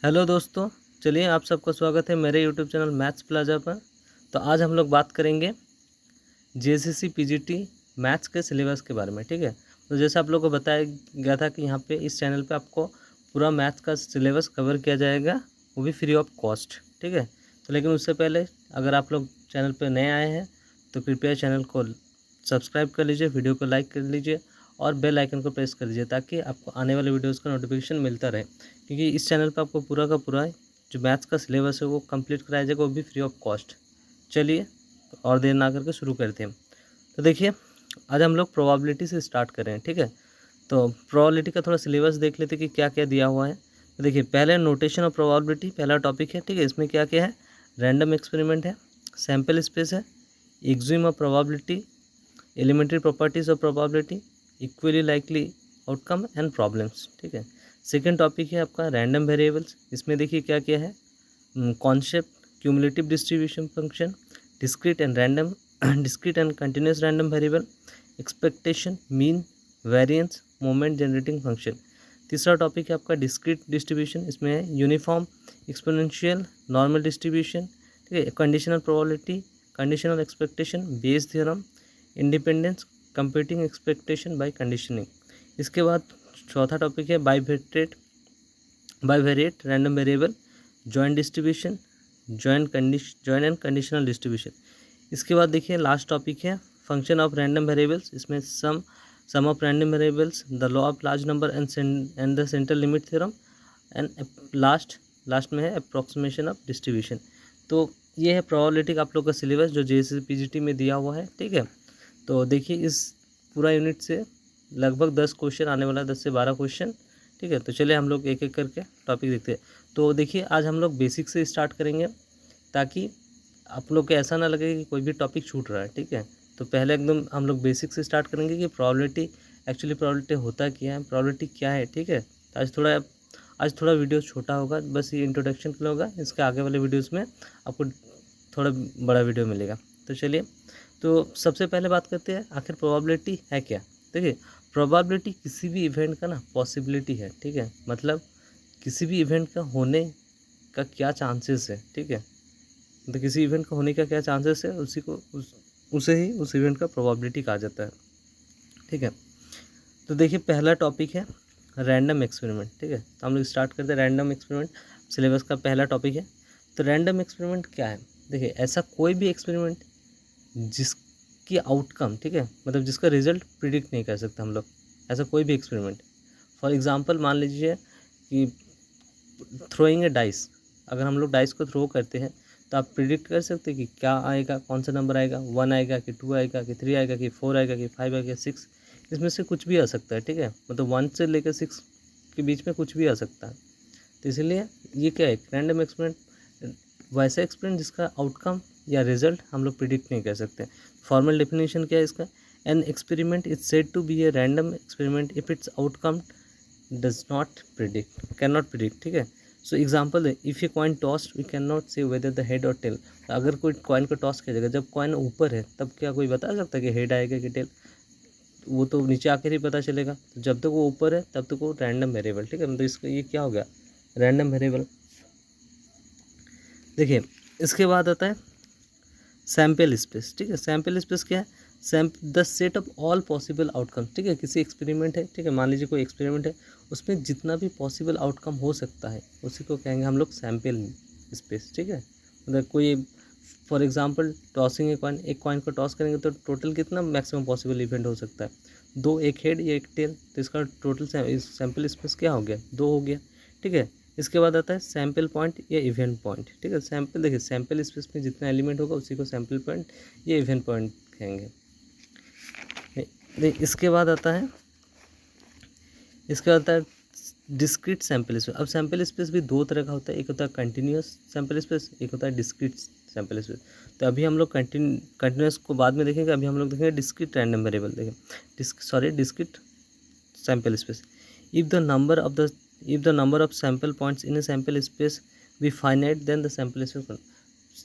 Hello दोस्तों, चलिए आप सबका स्वागत है मेरे यूट्यूब चैनल मैथ्स प्लाजा पर। तो आज हम लोग बात करेंगे जेसीसी पीजीटी मैथ्स के सिलेबस के बारे में। ठीक है, तो जैसे आप लोगों को बताया गया था कि यहाँ पे इस चैनल पे आपको पूरा मैथ्स का सिलेबस कवर किया जाएगा, वो भी फ्री ऑफ कॉस्ट। ठीक है, तो लेकिन उससे पहले अगर आप लोग चैनल पर नए आए हैं तो कृपया चैनल को सब्सक्राइब कर लीजिए, वीडियो को लाइक कर लीजिए और बेल आइकन को प्रेस कर दीजिए ताकि आपको आने वाले वीडियोज़ का नोटिफिकेशन मिलता रहे। क्योंकि इस चैनल पर आपको पूरा का पूरा जो मैथ्स का सिलेबस है वो कंप्लीट कराया जाएगा, वो भी फ्री ऑफ कॉस्ट। चलिए और देर ना करके शुरू करते हैं। तो देखिए, आज हम लोग प्रोबेबिलिटी से स्टार्ट कर रहे हैं। ठीक है, तो प्रोबेबिलिटी का थोड़ा सिलेबस देख लेते हैं कि क्या क्या दिया हुआ है। तो देखिए, पहले नोटेशन ऑफ प्रोबेबिलिटी पहला टॉपिक है। ठीक है, इसमें क्या क्या है, रैंडम एक्सपेरिमेंट है, सैम्पल स्पेस है, extreme of probability, elementary properties of probability, equally likely outcome and problems. ठीक है, सेकेंड टॉपिक है आपका रैंडम वेरिएबल्स। इसमें देखिए क्या क्या है, concept, cumulative distribution function, discrete and random discrete and continuous random variable, expectation, mean, variance, moment generating function. तीसरा टॉपिक है आपका डिस्क्रीट डिस्ट्रीब्यूशन। इसमें है यूनिफॉर्म, एक्सपोनेंशियल, नॉर्मल डिस्ट्रीब्यूशन। ठीक है, conditional probability, conditional expectation, Bayes theorem, independence, computing expectation by conditioning. इसके बाद चौथा टॉपिक है bivariate random variable, joint distribution, joint and conditional distribution. इसके बाद देखिए लास्ट टॉपिक है फंक्शन ऑफ रैंडम वेरिएबल्स। इसमें sum of random variables, the law of large number and the central limit theorem and last में है approximation of distribution. तो ये है प्रोबेबिलिटी का आप लोग का सिलेबस जो जेएसएससी पीजीटी में दिया हुआ है। ठीक है, तो देखिए इस पूरा यूनिट से लगभग 10 क्वेश्चन आने वाला है, 10 से 12 क्वेश्चन। ठीक है, तो चलिए हम लोग एक एक करके टॉपिक देखते हैं। तो देखिए आज हम लोग बेसिक से स्टार्ट करेंगे ताकि आप लोग को ऐसा ना लगे कि कोई भी टॉपिक छूट रहा है। ठीक है, तो पहले एकदम हम लोग बेसिक से स्टार्ट करेंगे कि प्रोबेबिलिटी होता क्या है, प्रोबेबिलिटी क्या है। ठीक है, तो आज थोड़ा वीडियो छोटा होगा, बस ये इंट्रोडक्शन के लिए होगा। इसके आगे वाले वीडियोज़ में आपको थोड़ा बड़ा वीडियो मिलेगा। तो चलिए, तो सबसे पहले बात करते हैं आखिर प्रोबेबिलिटी है क्या। देखिए, प्रोबेबिलिटी किसी भी इवेंट का ना पॉसिबिलिटी है। ठीक है, मतलब किसी भी इवेंट का होने का क्या चांसेस है। ठीक है, तो किसी इवेंट का होने का क्या चांसेस है उसे ही उस इवेंट का प्रोबेबिलिटी कहा जाता है। ठीक है, तो देखिए पहला टॉपिक है रैंडम एक्सपेरिमेंट। ठीक है, तो हम लोग स्टार्ट करते हैं रैंडम एक्सपेरिमेंट, सिलेबस का पहला टॉपिक है। तो रैंडम एक्सपेरिमेंट क्या है, देखिए ऐसा कोई भी एक्सपेरिमेंट जिसकी आउटकम, ठीक है, मतलब जिसका रिजल्ट प्रिडिक्ट नहीं कर सकते हम लोग, ऐसा कोई भी एक्सपेरिमेंट। फॉर एग्जांपल मान लीजिए कि थ्रोइंग ए डाइस, अगर हम लोग डाइस को थ्रो करते हैं तो आप प्रिडिक्ट कर सकते हैं कि क्या आएगा, कौन सा नंबर आएगा, 1 आएगा कि 2 आएगा कि 3 आएगा कि 4 आएगा कि 5 आएगा कि 6। इसमें से कुछ भी आ सकता है। ठीक है, मतलब 1 से लेकर 6 के बीच में कुछ भी आ सकता है। तो इसलिए ये क्या है, रैंडम एक्सपेरिमेंट, वैसा एक्सपेरिमेंट जिसका आउटकम या रिजल्ट हम लोग प्रिडिक्ट नहीं कर सकते। फॉर्मल डेफिनेशन क्या है इसका, an experiment is said to be a random experiment if its outcome does not predict, can not predict. ठीक है, सो एग्जाम्पल है, if a coin toss we can not say whether the head और tail. अगर कोई coin को toss किया जाएगा, जब कॉइन ऊपर है तब क्या कोई बता सकता है कि हेड आएगा कि टेल, वो तो नीचे आकर ही पता चलेगा। तो जब तक वो ऊपर है तब तक वो रैंडम वेरिएबल। ठीक है, मतलब इसका ये क्या हो गया, रैंडम वेरिएबल। देखिए इसके बाद आता है सैम्पल स्पेस। ठीक है, सैम्पल स्पेस क्या है, the set of all possible outcome. ठीक है, किसी एक्सपेरिमेंट है, ठीक है, मान लीजिए कोई एक्सपेरिमेंट है, उसमें जितना भी पॉसिबल आउटकम हो सकता है उसी को कहेंगे हम लोग सैम्पल स्पेस। ठीक है, मतलब कोई फॉर एग्जांपल टॉसिंग एक कॉइन को टॉस करेंगे तो टोटल कितना मैक्सिमम पॉसिबल इवेंट हो सकता है, 2, एक हेड या एक टेल। तो इसका टोटल सैम्पल स्पेस क्या हो गया, 2 हो गया। ठीक है, इसके बाद आता है सैम्पल पॉइंट या इवेंट पॉइंट। ठीक है, सैम्पल, देखिए सैम्पल स्पेस में जितना एलिमेंट होगा उसी को सैम्पल पॉइंट या इवेंट पॉइंट कहेंगे। इसके बाद आता है डिस्क्रीट सैम्पल स्पेस। अब सैम्पल स्पेस भी 2 तरह का होता है, एक होता है कंटिन्यूस सैम्पल स्पेस, एक होता है डिस्क्रीट सैम्पल स्पेस। तो अभी हम लोग कंटिन्यूस को बाद में देखेंगे, अभी हम लोग देखेंगे डिस्क्रीट रैंडम वेरिएबल। देखें discrete sample space, if the number of sample points in a sample space be finite then the sample space।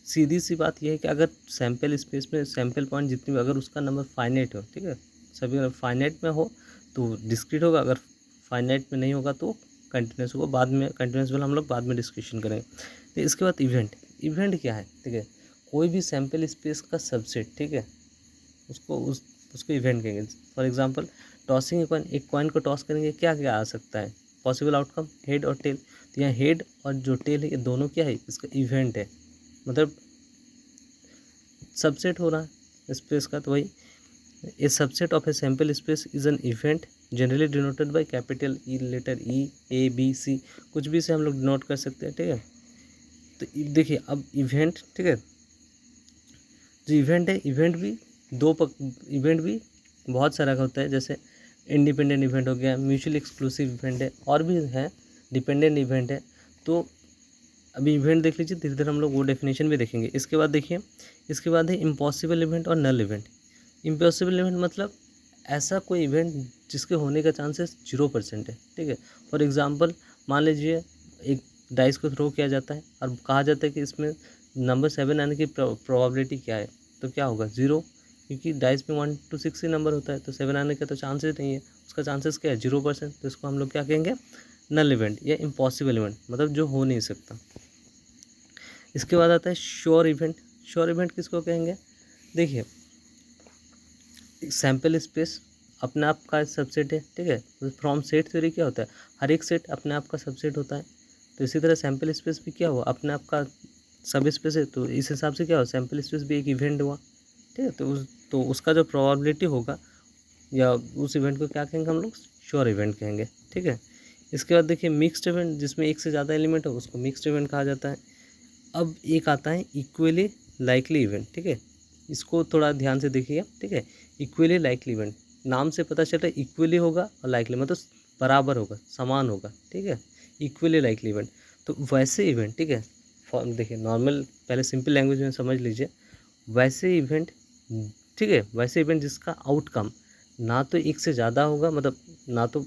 सीधी सी बात यह है कि अगर सैम्पल स्पेस में सैम्पल पॉइंट जितनी भी, अगर उसका नंबर फाइनाइट हो, ठीक है, सभी अगर फाइनाइट में हो तो डिस्क्रीट होगा, अगर फाइनाइट में नहीं होगा तो कंटिन्यूस को बाद में, कंटिन्यूस वाला हम लोग बाद में डिस्कशन करेंगे। तो इसके बाद इवेंट क्या है, ठीक है, कोई भी सैम्पल स्पेस का सबसेट, ठीक है, उसको इवेंट कहेंगे। For example tossing a coin, एक कॉइन को टॉस करेंगे, क्या क्या आ सकता है पॉसिबल आउटकम, हेड और टेल। तो यहाँ हेड और जो टेल है ये दोनों क्या है, इसका इवेंट है, मतलब सबसेट हो रहा है स्पेस का। तो वही a subset of a sample space is an event generally denoted by capital E, letter E, A B C, कुछ भी से हम लोग डिनोट कर सकते हैं, ठीक है। तो देखिए अब इवेंट, ठीक है, जो इवेंट है, इवेंट भी बहुत सारा का होता है, जैसे इंडिपेंडेंट इवेंट हो गया, म्यूचुअली एक्सक्लूसिव इवेंट है, और भी है, डिपेंडेंट इवेंट है। तो अभी इवेंट देख लीजिए, धीरे धीरे हम लोग वो डेफिनेशन भी देखेंगे। इसके बाद देखिए, इसके बाद है इम्पॉसिबल इवेंट और नल इवेंट। इम्पॉसिबल इवेंट मतलब ऐसा कोई इवेंट जिसके होने का चांसेस 0% है, ठीक है। फॉर एग्जांपल मान लीजिए एक डाइस को थ्रो किया जाता है और कहा जाता है कि इसमें नंबर 7 आने की प्रोबेबिलिटी क्या है, तो क्या होगा 0, क्योंकि डाइस में 1 to 6 ही नंबर होता है, तो 7 आने का तो चांसेस नहीं है, उसका चांसेस क्या है 0%। तो इसको हम लोग क्या कहेंगे, नल इवेंट या इम्पॉसिबल इवेंट, मतलब जो हो नहीं सकता। इसके बाद आता है श्योर इवेंट। श्योर इवेंट किसको कहेंगे, देखिए सैम्पल स्पेस अपने आप का सबसेट है, ठीक है। फ्रॉम सेट थ्योरी क्या होता है, हर एक सेट अपने आप का सबसेट होता है। तो इसी तरह सैम्पल स्पेस भी क्या हुआ, अपने आप का सब स्पेस है, तो इस हिसाब से क्या हुआ, सैम्पल स्पेस भी एक इवेंट हुआ, ठीक है। तो उसका जो प्रोबेबिलिटी होगा या उस इवेंट को क्या कहेंगे हम लोग, श्योर इवेंट कहेंगे, ठीक है। इसके बाद देखिए मिक्स्ड इवेंट, जिसमें एक से ज़्यादा एलिमेंट हो उसको मिक्स्ड इवेंट कहा जाता है। अब एक आता है इक्वली लाइकली इवेंट, ठीक है, इसको थोड़ा ध्यान से देखिए, ठीक है। इक्वली लाइकली इवेंट, नाम से पता चलता है इक्वली होगा और लाइकली मतलब बराबर होगा, समान होगा, ठीक है, इक्वली लाइकली इवेंट। तो वैसे इवेंट, ठीक है, देखिए नॉर्मल पहले सिंपल लैंग्वेज में समझ लीजिए, वैसे इवेंट, ठीक है, वैसे इवेंट जिसका आउटकम ना तो एक से ज़्यादा होगा, मतलब ना तो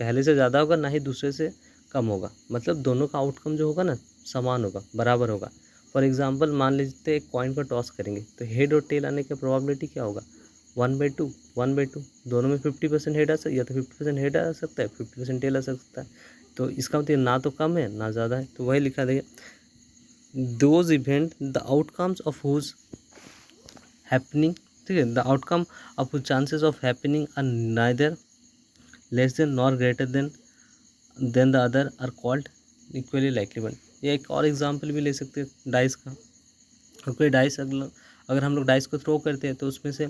पहले से ज़्यादा होगा, ना ही दूसरे से कम होगा, मतलब दोनों का आउटकम जो होगा ना समान होगा, बराबर होगा। फॉर एग्जांपल मान लीजिए एक कॉइन को टॉस करेंगे, तो हेड और टेल आने का प्रोबेबिलिटी क्या होगा, 1/2, 1/2, दोनों में 50% हेड आ सकता है, या तो 50% हेड आ सकता है, 50% टेल आ सकता है। तो इसका मतलब ना तो कम है ना ज़्यादा है, तो वही लिखा देखिए, those event the outcomes of whose happening, ठीक है, the outcome of chances of happening are neither less than nor greater than the other are called equally likely event. ये एक और एग्जांपल भी ले सकते हैं डाइस का। कोई डाइस अगर हम लोग डाइस को थ्रो करते हैं तो उसमें से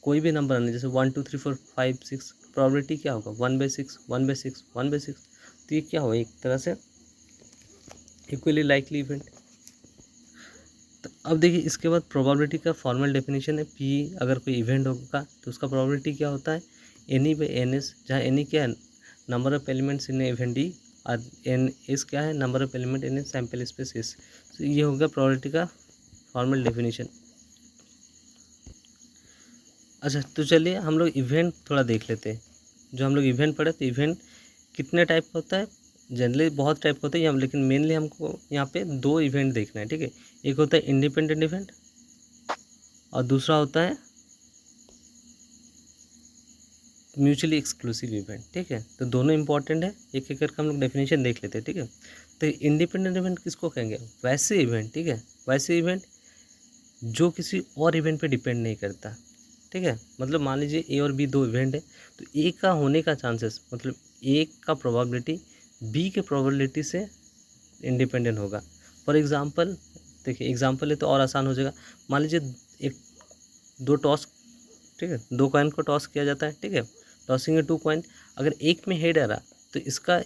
कोई भी नंबर आने, जैसे 1 2 3 4 5 6, प्रोबेबिलिटी क्या होगा 1/6, 1/6, 1/6। तो ये क्या होगा, एक तरह से इक्वली लाइकली इवेंट। तो अब देखिए इसके बाद प्रोबेबिलिटी का फॉर्मल डेफिनेशन है, पी अगर कोई इवेंट होगा तो उसका प्रोबेबिलिटी क्या होता है, एनी बाई एन एस, जहाँ एनी क्या है number of elements in event D, और एन एस क्या है number of element in sample space S. तो ये होगा प्रोबेबिलिटी का फॉर्मल डेफिनेशन। अच्छा तो चलिए हम लोग इवेंट थोड़ा देख लेते हैं। जो हम लोग इवेंट पढ़े तो इवेंट कितने टाइप का होता है, जनरली बहुत टाइप का होता है यहाँ, लेकिन मेनली हमको यहाँ पे 2 इवेंट देखना है, ठीक है। एक होता है इंडिपेंडेंट इवेंट और दूसरा होता है म्यूचुअली एक्सक्लूसिव इवेंट, ठीक है। तो दोनों इंपॉर्टेंट है, एक एक करके हम लोग डेफिनेशन देख लेते हैं, ठीक है। तो इंडिपेंडेंट इवेंट किसको कहेंगे, वैसे इवेंट, ठीक है, वैसे इवेंट जो किसी और इवेंट पे डिपेंड नहीं करता, ठीक है। मतलब मान लीजिए ए और बी 2 इवेंट है, तो ए का होने का चांसेस मतलब ए का प्रोबेबिलिटी बी के प्रोबेबिलिटी से इंडिपेंडेंट होगा। फॉर एग्जांपल देखिए, एग्जांपल है तो और आसान हो जाएगा। मान लीजिए एक 2 टॉस, ठीक है, 2 कॉइन को टॉस किया जाता है, ठीक है, टॉसिंग है 2 कॉइन, अगर एक में हेड आ रहा तो इसका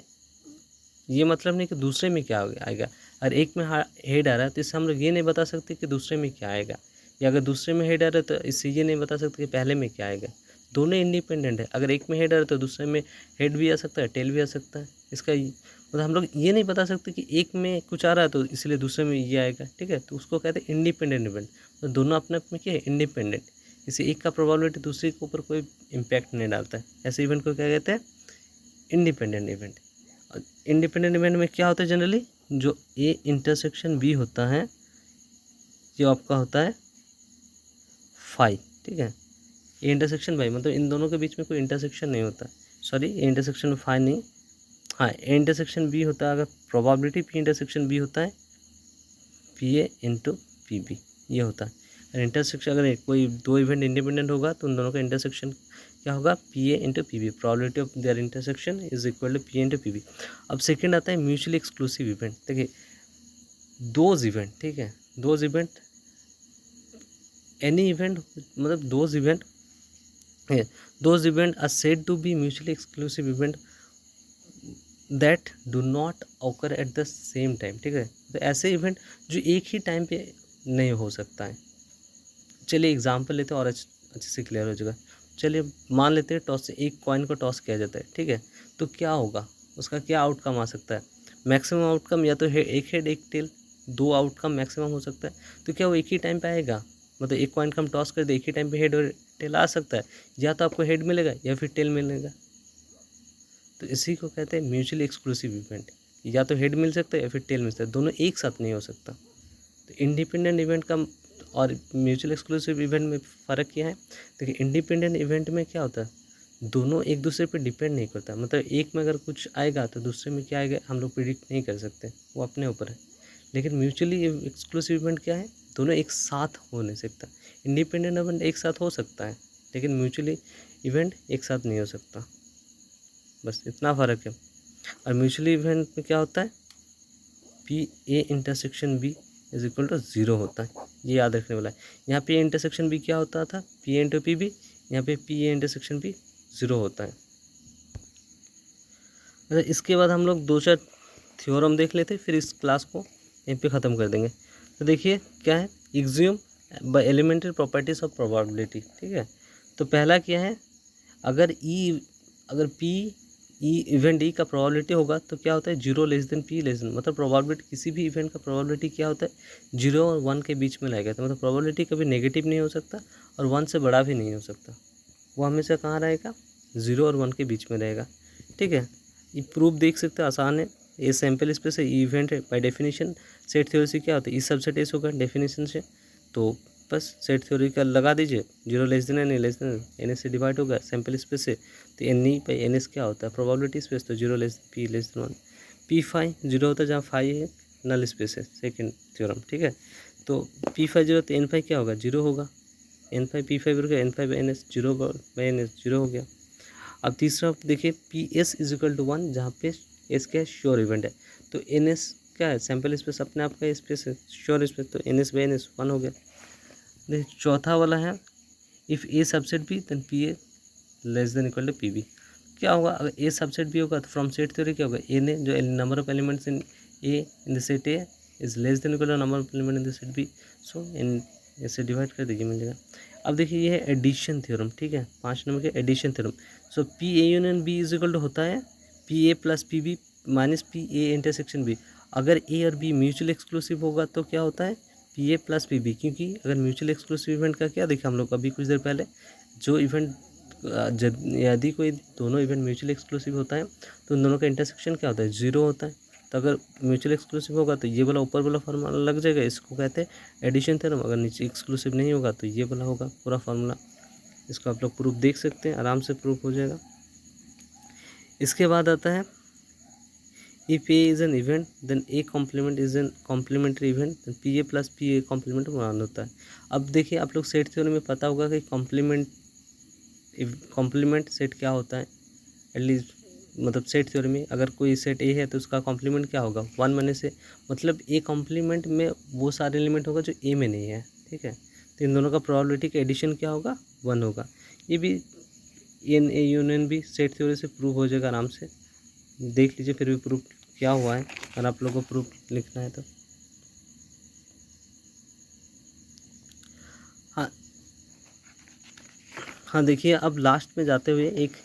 ये मतलब नहीं कि दूसरे में क्या आएगा। अगर एक में हेड आ रहा है तो इससे हम लोग ये नहीं बता सकते कि दूसरे में क्या आएगा, या अगर दूसरे में हेड आ रहा है तो इससे ये नहीं बता सकते कि पहले में क्या आएगा। दोनों इंडिपेंडेंट है, अगर एक में हेड आ रहा है तो दूसरे में हेड भी आ सकता है, टेल भी आ सकता है। इसका मतलब हम लोग ये नहीं बता सकते कि एक में कुछ आ रहा है तो इसलिए दूसरे में ये आएगा, ठीक है। तो उसको कहते हैं इंडिपेंडेंट इवेंट, तो दोनों अपने आप में क्या है इंडिपेंडेंट, इसे एक का प्रोबेबिलिटी दूसरे के ऊपर कोई इम्पैक्ट नहीं डालता है। ऐसे इवेंट को क्या कहते हैं, इंडिपेंडेंट इवेंट। इंडिपेंडेंट इवेंट में क्या होता है जनरली, जो ए इंटरसेक्शन बी होता है जो आपका होता है फाई, ठीक है। ए इंटरसेक्शन बाई मतलब इन दोनों के बीच में कोई इंटरसेक्शन नहीं होता, सॉरी ए इंटरसेक्शन फाई नहीं, हाँ, ए इंटरसेक्शन बी होता है, अगर प्रोबेबिलिटी पी इंटरसेक्शन बी होता है P A into P B, ये होता है। अगर इंटरसेक्शन, अगर कोई दो इवेंट इंडिपेंडेंट होगा तो उन दोनों का इंटरसेक्शन क्या होगा, P A into P B, probability of their intersection is equal to P A into P B. अब सेकेंड आता है म्यूचुअली एक्सक्लूसिव इवेंट। देखिए दोज इवेंट, ठीक है, दोज इवेंट, एनी इवेंट, मतलब those event, those event are said to be mutually exclusive event that do not occur at the same time, ठीक है। तो ऐसे इवेंट जो एक ही टाइम पे नहीं हो सकता है। चलिए एग्जांपल लेते हैं और अच्छे से क्लियर हो जाएगा। चलिए मान लेते हैं टॉस से एक कॉइन को टॉस किया जाता है, ठीक है। तो क्या होगा, उसका क्या आउटकम आ सकता है, मैक्सिमम आउटकम या तो एक हेड एक टेल, दो आउटकम मैक्सिमम हो सकता है। तो क्या वो एक ही टाइम पे आएगा, मतलब एक कॉइन का हम टॉस कर दे एक ही टाइम पे हेड और टेल आ सकता है, या तो आपको हेड मिलेगा या फिर टेल मिलेगा। तो इसी को कहते हैं म्यूचुअली एक्सक्लूसिव इवेंट, या तो हेड मिल सकता है या फिर टेल मिल सकता है, दोनों एक साथ नहीं हो सकता। तो इंडिपेंडेंट इवेंट का और म्यूचुअल एक्सक्लूसिव इवेंट में फ़र्क क्या है। देखिए इंडिपेंडेंट इवेंट में क्या होता है, दोनों एक दूसरे पर डिपेंड नहीं करता, मतलब एक में अगर कुछ आएगा तो दूसरे में क्या आएगा हम लोग प्रिडिक्ट नहीं कर सकते, वो अपने ऊपर है। लेकिन म्यूचुअली एक्सक्लूसिव इवेंट क्या है, दोनों एक साथ हो नहीं सकता। इंडिपेंडेंट इवेंट एक साथ हो सकता है लेकिन म्यूचुअली इवेंट एक साथ नहीं हो सकता, बस इतना फ़र्क है। और म्यूचुअली इवेंट में क्या होता है, P A intersection B is equal to zero होता है, ये याद रखने वाला है। यहाँ पे इंटरसेक्शन बी क्या होता था, P A into P B, यहाँ पे P A intersection B zero होता है। अच्छा इसके बाद हम लोग दो चार थ्योरम देख लेते फिर इस क्लास को यहीं पे ख़त्म कर देंगे। तो देखिए क्या है, axiom by elementary properties of probability, ठीक है। तो पहला क्या है, अगर पी ई इवेंट ई का प्रोबेबिलिटी होगा तो क्या होता है, zero less then P less then, मतलब प्रोबेबिलिटी किसी भी इवेंट का प्रोबेबिलिटी क्या होता है, जीरो और वन के बीच में लाएगा। तो मतलब प्रोबेबिलिटी कभी नेगेटिव नहीं हो सकता और वन से बड़ा भी नहीं हो सकता, वो हमेशा कहाँ रहेगा, ज़ीरो और वन के बीच में रहेगा, ठीक है। ये प्रूफ देख सकते हैं, आसान है। ये सैम्पल स्पेस है, इवेंट है, बाय डेफिनेशन सेट थ्योरी से क्या होता है, ई सबसेट एस होगा डेफिनेशन से। तो बस सेट थ्योरी का लगा दीजिए, zero less than N less than N S से डिवाइड होगा सैम्पल स्पेस से। तो N E by N S क्या होता है, प्रोबेबिलिटी स्पेस, तो zero less P less than one. P five zero होता है जहाँ फाइव है नल स्पेस है, सेकेंड थ्योरम, ठीक है। तो पी फाइव जीरो तो एन फाइव क्या होगा, जीरो होगा, एन फाइव पी फाइव हो गया, N five by N S zero by N S zero हो गया। अब तीसरा देखिए P S is equal to one, जहाँ पे एस क्या है, श्योर इवेंट है। तो एन एस क्या है, सैम्पल स्पेस अपने आप का स्पेस है, श्योर स्पेस, तो N S by N S one हो गया। देखिए चौथा वाला है, if A subset B then P A less than equal to P B. क्या होगा, अगर ए सबसेट भी होगा तो फ्रॉम सेट थ्योरी क्या होगा, ए ने जो number of elements in A in the set A is less than equal to number of element in the set B, so in ऐसे डिवाइड कर दीजिए, मिल जाएगा। अब देखिए ये है एडिशन थ्योरम, ठीक है, 5 नंबर के addition theorem. So P A union B is equal to होता है P A plus P B minus P A intersection B. अगर ए और बी म्यूचुअल एक्सक्लूसिव होगा तो क्या होता है, P A plus P B, क्योंकि अगर म्यूचुअल एक्सक्लूसिव इवेंट का क्या देखा हम लोग अभी कुछ देर पहले, जो इवेंट यदि कोई दोनों इवेंट म्यूचुअली एक्सक्लूसिव होता है तो उन दोनों का इंटरसेक्शन क्या होता है, जीरो होता है। तो अगर म्यूचुअल एक्सक्लूसिव होगा तो ये वाला ऊपर वाला फार्मूला लग जाएगा, इसको कहते हैं एडिशन थ्योरम। अगर नीचे एक्सक्लूसिव नहीं होगा तो ये वाला होगा पूरा फार्मूला। इसको आप लोग प्रूफ देख सकते हैं, आराम से प्रूफ हो जाएगा। इसके बाद आता है if A is an event then A complement is an complementary event, then P A plus P A complement मान होता है। अब देखिए आप लोग सेट थ्योरी में पता होगा कि कॉम्प्लीमेंट सेट क्या होता है, एटलीस्ट मतलब सेट थ्योरी में अगर कोई सेट ए है तो उसका कॉम्प्लीमेंट क्या होगा, वन मने से, मतलब ए कॉम्प्लीमेंट में वो सारे एलिमेंट होगा जो ए में नहीं है, ठीक है। तो इन दोनों का प्रोबेबिलिटी का एडिशन क्या होगा, वन होगा। ये भी एन ए यूनियन भी सेट थ्योरी से प्रूव हो जाएगा, आराम से देख लीजिए फिर भी प्रूफ क्या हुआ है, अगर आप लोगों को प्रूफ लिखना है तो। हाँ हाँ देखिए अब लास्ट में जाते हुए एक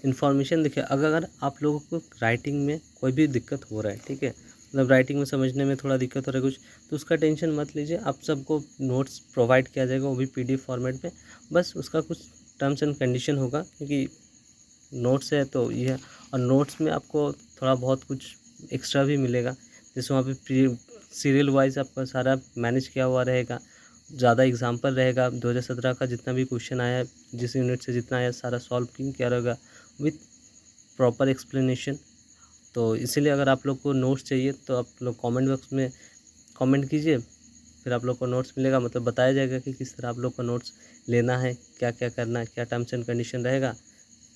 इन्फॉर्मेशन देखिए, अगर आप लोगों को राइटिंग में कोई भी दिक्कत हो रहा है, ठीक है, मतलब राइटिंग में समझने में थोड़ा दिक्कत हो रहा है कुछ, तो उसका टेंशन मत लीजिए, आप सबको नोट्स प्रोवाइड किया जाएगा, वो भी पीडीएफ फॉर्मेट में। बस उसका कुछ टर्म्स एंड कंडीशन होगा, क्योंकि नोट्स है तो ये है। और नोट्स में आपको थोड़ा बहुत कुछ एक्स्ट्रा भी मिलेगा, जैसे वहाँ पे सीरियल वाइज आपका सारा मैनेज किया हुआ रहेगा, ज़्यादा एग्जाम्पल रहेगा, 2017 का जितना भी क्वेश्चन आया है, जिस यूनिट से जितना आया सारा सॉल्व किया रहेगा विथ प्रॉपर एक्सप्लेनेशन। तो इसीलिए अगर आप लोग को नोट्स चाहिए तो आप लोग कमेंट बॉक्स में कमेंट कीजिए, फिर आप लोग को नोट्स मिलेगा, मतलब बताया जाएगा कि किस तरह आप लोग को नोट्स लेना है, क्या क्या करना है, क्या टर्म्स एंड कंडीशन रहेगा।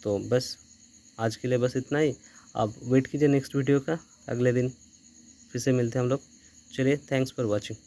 तो बस आज के लिए बस इतना ही। आप वेट कीजिए नेक्स्ट वीडियो का, अगले दिन फिर से मिलते हैं हम लोग। चलिए, थैंक्स फॉर वॉचिंग।